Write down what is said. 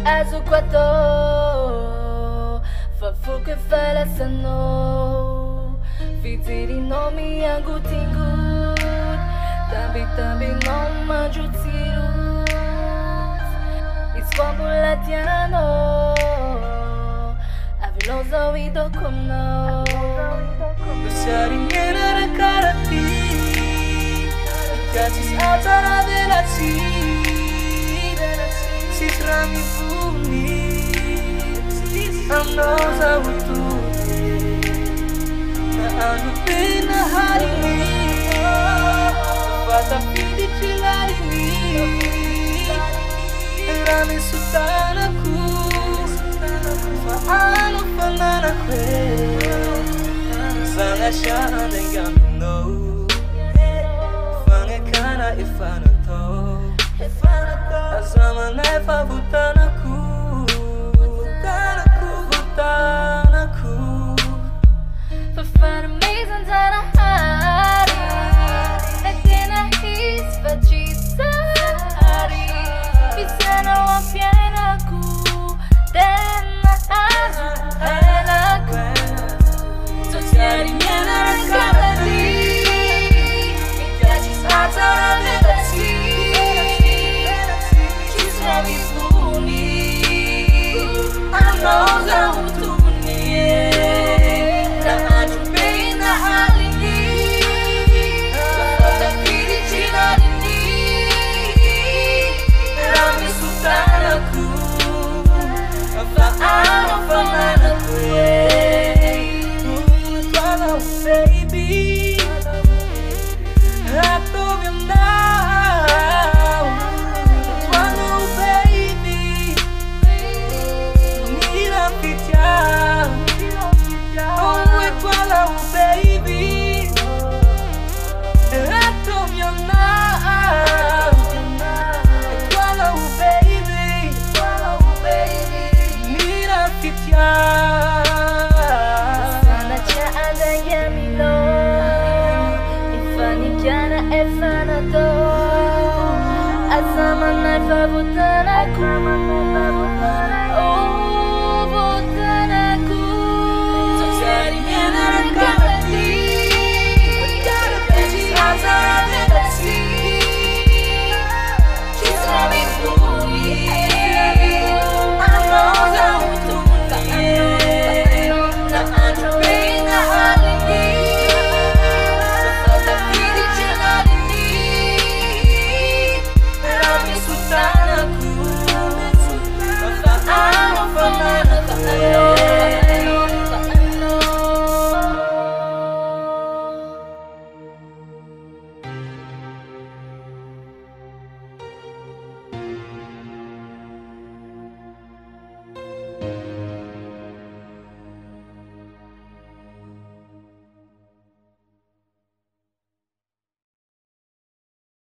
Azuquato Fafuke fala sano Fiziri no mi yangu tingut Tambi no manju tirut Isfambulatiano Aviloso ido komno Besari nera rekarati Ikatis atara velati Sisrami puni Amnoza utuni Na anu pena hari ini Fata pidi cilari ini Rami sultanaku Faano fananaku Fanga shana nengamino Fanga kana ifana to Azama nefa butanaku Butanaku Fafana mizan tana hari Etina his fachisari Pisana wapianaku Dena azu enaku Sosiari miena rakabadi Mikajis atara vedasi Kisrami puni Anoza utuni Na ajubei na halini Sofota pidi ciladini Rami sultanaku Faano fananaku Follow baby I told you now Follow baby Mira fitia Oh follow baby I told you now Follow baby Mira fitia Efanato Azama naifa butanaku